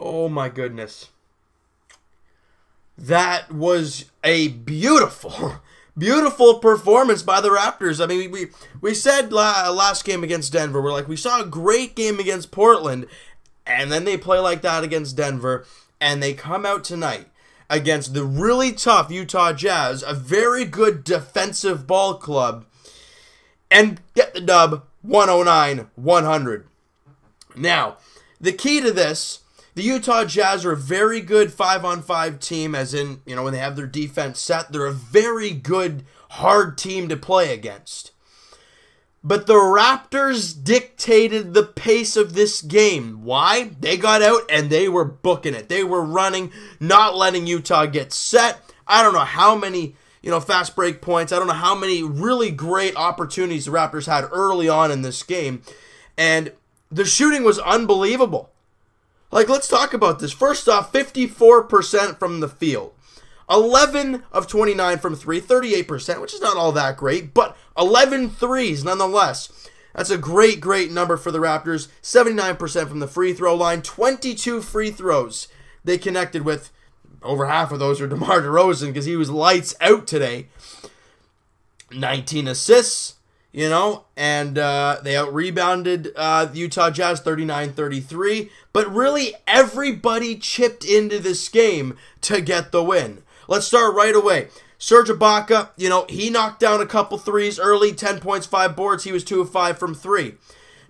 Oh my goodness. That was a beautiful, beautiful performance by the Raptors. I mean, we said last game against Denver, we saw a great game against Portland, and then they play like that against Denver, and they come out tonight against the really tough Utah Jazz, a very good defensive ball club, and get the dub 109-100. Now, the key to this, the Utah Jazz are a very good 5-on-5 team, as in, when they have their defense set, they're a very good, hard team to play against. But the Raptors dictated the pace of this game. Why? They got out and they were booking it. They were running, not letting Utah get set. I don't know how many, fast break points. I don't know how many really great opportunities the Raptors had early on in this game. And the shooting was unbelievable. Let's talk about this. First off, 54% from the field. 11 of 29 from 3, 38%, which is not all that great, but 11 threes nonetheless. That's a great, great number for the Raptors. 79% from the free throw line, 22 free throws they connected with. Over half of those are DeMar DeRozan because he was lights out today. 19 assists, and they out-rebounded the Utah Jazz 39-33. But really, everybody chipped into this game to get the win. Let's start right away. Serge Ibaka, he knocked down a couple threes early, 10 points, 5 boards. He was 2 of 5 from 3.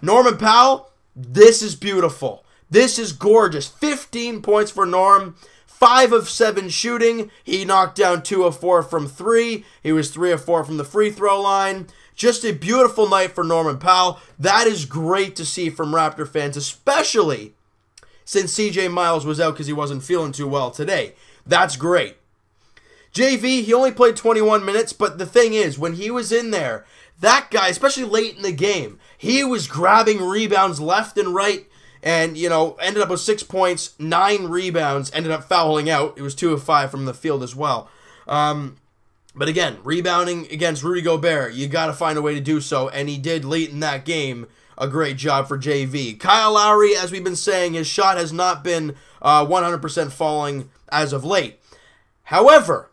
Norman Powell, this is beautiful. This is gorgeous. 15 points for Norm. 5 of 7 shooting. He knocked down 2 of 4 from 3. He was 3 of 4 from the free throw line. Just a beautiful night for Norman Powell. That is great to see from Raptor fans, especially since CJ Miles was out because he wasn't feeling too well today. That's great. JV, he only played 21 minutes, but the thing is, when he was in there, that guy, especially late in the game, he was grabbing rebounds left and right, and, ended up with 6 points, 9 rebounds, ended up fouling out. It was 2 of 5 from the field as well. But again, rebounding against Rudy Gobert, you got to find a way to do so, and he did late in that game. A great job for JV. Kyle Lowry, as we've been saying, his shot has not been 100% falling as of late. However,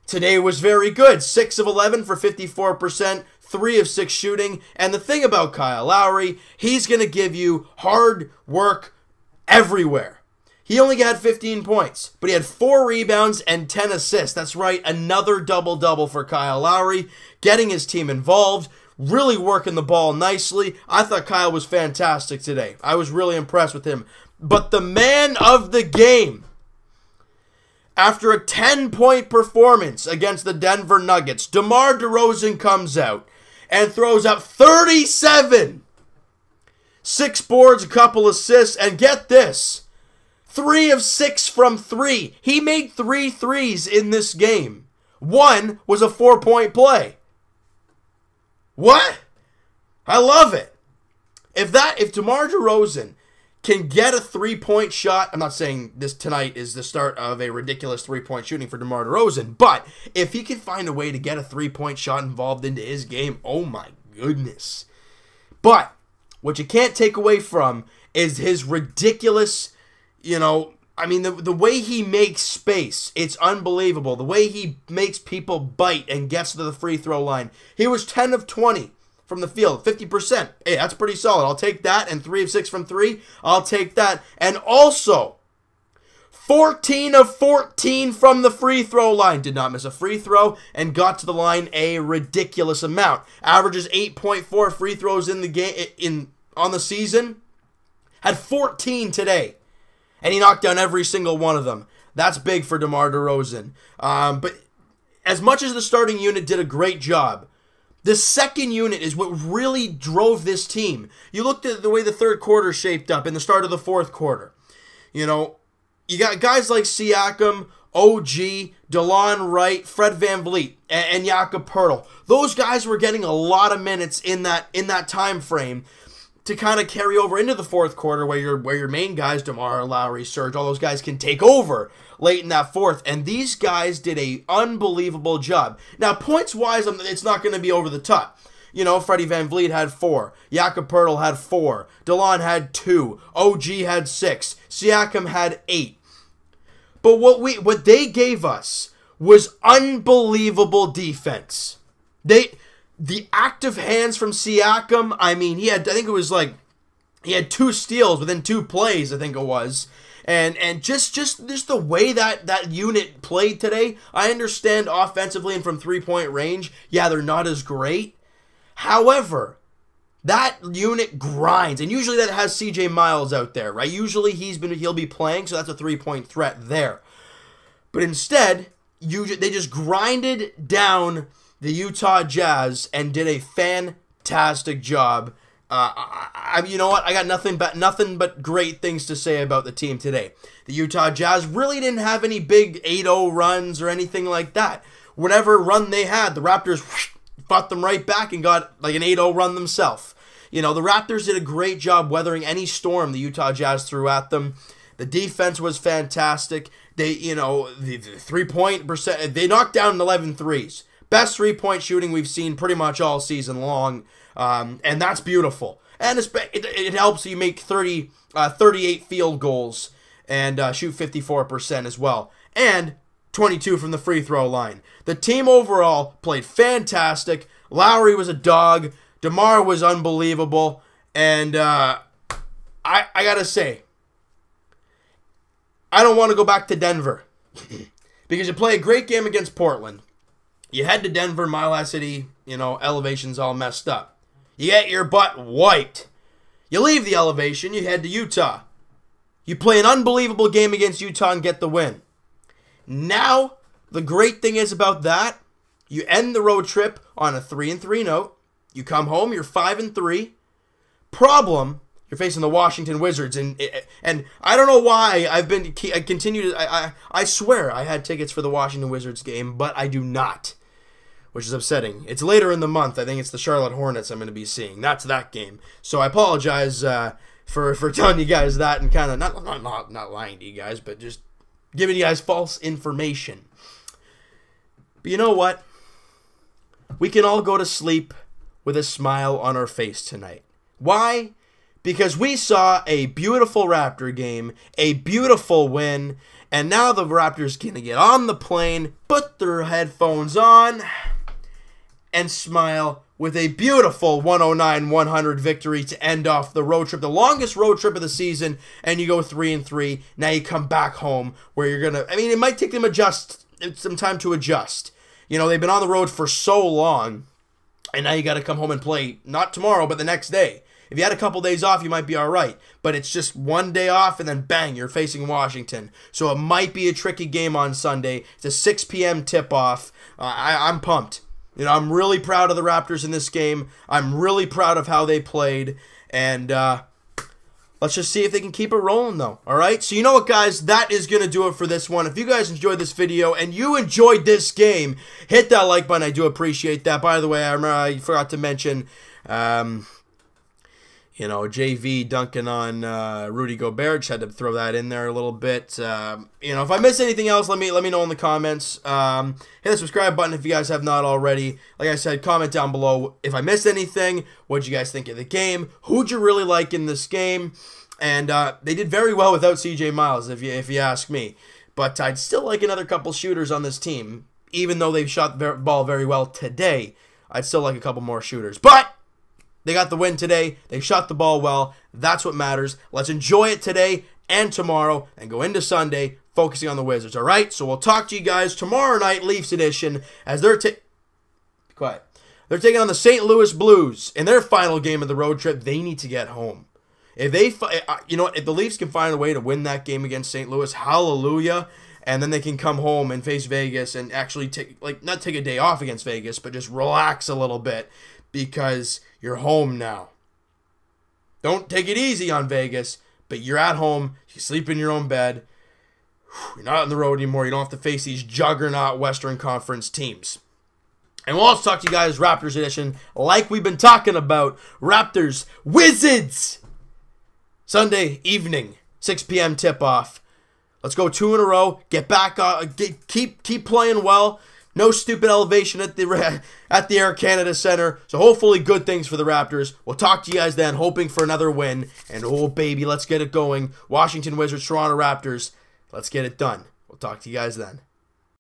today was very good. 6 of 11 for 54%, 3 of 6 shooting. And the thing about Kyle Lowry, he's going to give you hard work everywhere. He only had 15 points, but he had 4 rebounds and 10 assists. That's right, another double-double for Kyle Lowry, getting his team involved, really working the ball nicely. I thought Kyle was fantastic today. I was really impressed with him. But the man of the game, after a 10-point performance against the Denver Nuggets, DeMar DeRozan comes out and throws up 37. 6 boards, a couple assists, and get this, 3 of 6 from 3. He made 3 threes in this game. 1 was a 4-point play. What? I love it. If DeMar DeRozan can get a 3-point shot, I'm not saying this tonight is the start of a ridiculous 3-point shooting for DeMar DeRozan, but if he can find a way to get a 3-point shot involved into his game, oh my goodness. But what you can't take away from is his ridiculous, the way he makes space, it's unbelievable. The way he makes people bite and gets to the free throw line. He was 10 of 20 from the field, 50%. Hey, that's pretty solid. I'll take that. And 3 of 6 from 3, I'll take that. And also, 14 of 14 from the free throw line. Did not miss a free throw and got to the line a ridiculous amount. Averages 8.4 free throws in the game on the season. Had 14 today. And he knocked down every single one of them. That's big for DeMar DeRozan. But as much as the starting unit did a great job, the second unit is what really drove this team. You looked at the way the third quarter shaped up in the start of the fourth quarter. You got guys like Siakam, OG, DeLon Wright, Fred VanVleet, and Jakob Poeltl. Those guys were getting a lot of minutes in that time frame to kind of carry over into the fourth quarter where your main guys, DeMar, Lowry, Serge, all those guys can take over late in that fourth. And these guys did a unbelievable job. Now, points-wise, it's not going to be over the top Freddie Van Vliet had 4. Jakob Poeltl had 4. DeLon had 2. OG had 6. Siakam had 8. But what they gave us was unbelievable defense. The active hands from Siakam, I mean, he had 2 steals within 2 plays, I think it was. And just the way that unit played today, I understand offensively and from 3-point range, yeah, they're not as great. However, that unit grinds, and usually that has CJ Miles out there, right? Usually he'll be playing, so that's a 3-point threat there. But instead, they just grinded down the Utah Jazz and did a fantastic job. You know what? I got nothing but great things to say about the team today. The Utah Jazz really didn't have any big 8-0 runs or anything like that. Whatever run they had, the Raptors fought them right back and got like an 8-0 run themselves. The Raptors did a great job weathering any storm the Utah Jazz threw at them. The defense was fantastic. The 3-point percent, they knocked down 11 threes. Best 3-point shooting we've seen pretty much all season long, and that's beautiful. And it helps you make 38 field goals and shoot 54% as well. And 22 from the free throw line. The team overall played fantastic. Lowry was a dog. DeMar was unbelievable. And I gotta say, I don't want to go back to Denver because you play a great game against Portland. You head to Denver, Mile High City, elevation's all messed up. You get your butt wiped. You leave the elevation, you head to Utah. You play an unbelievable game against Utah and get the win. Now, the great thing is about that, you end the road trip on a 3-3 note. You come home, you're 5-3. Problem, you're facing the Washington Wizards, and I don't know why I swear I had tickets for the Washington Wizards game, but I do not, which is upsetting. It's later in the month. I think it's the Charlotte Hornets I'm going to be seeing. That's that game. So I apologize for telling you guys that and kind of not lying to you guys, but just giving you guys false information. But you know what? We can all go to sleep with a smile on our face tonight. Why? Because we saw a beautiful Raptor game, a beautiful win, and now the Raptors can get on the plane, put their headphones on, and smile with a beautiful 109-100 victory to end off the road trip, the longest road trip of the season, and you go 3-3. Now you come back home where you're going to, it might take them some time to adjust. They've been on the road for so long, and now you got to come home and play, not tomorrow, but the next day. If you had a couple days off, you might be all right. But it's just one day off, and then bang, you're facing Washington. So it might be a tricky game on Sunday. It's a 6 p.m. tip-off. I'm pumped. I'm really proud of the Raptors in this game. I'm really proud of how they played. And let's just see if they can keep it rolling, though. All right? So you know what, guys? That is going to do it for this one. If you guys enjoyed this video and you enjoyed this game, hit that like button. I do appreciate that. By the way, I forgot to mention... JV dunking on Rudy Gobert. Just had to throw that in there a little bit. If I missed anything else, let me know in the comments. Hit the subscribe button if you guys have not already. Like I said, comment down below if I missed anything. What'd you guys think of the game? Who'd you really like in this game? And they did very well without CJ Miles, if you ask me. But I'd still like another couple shooters on this team. Even though they've shot the ball very well today, I'd still like a couple more shooters. But they got the win today. They shot the ball well. That's what matters. Let's enjoy it today and tomorrow and go into Sunday focusing on the Wizards, all right? So we'll talk to you guys tomorrow night, Leafs edition, as they're Be quiet. They're taking on the St. Louis Blues in their final game of the road trip. They need to get home. If the Leafs can find a way to win that game against St. Louis, hallelujah. And then they can come home and face Vegas and actually not take a day off against Vegas, but just relax a little bit because you're home now. Don't take it easy on Vegas, but you're at home. You sleep in your own bed. You're not on the road anymore. You don't have to face these juggernaut Western Conference teams. And we'll also talk to you guys Raptors edition like we've been talking about. Raptors Wizards! Sunday evening, 6 p.m. tip-off. Let's go 2 in a row. Get back. Keep playing well. No stupid elevation at the Air Canada Center. So hopefully good things for the Raptors. We'll talk to you guys then, hoping for another win. And oh baby, let's get it going. Washington Wizards, Toronto Raptors. Let's get it done. We'll talk to you guys then.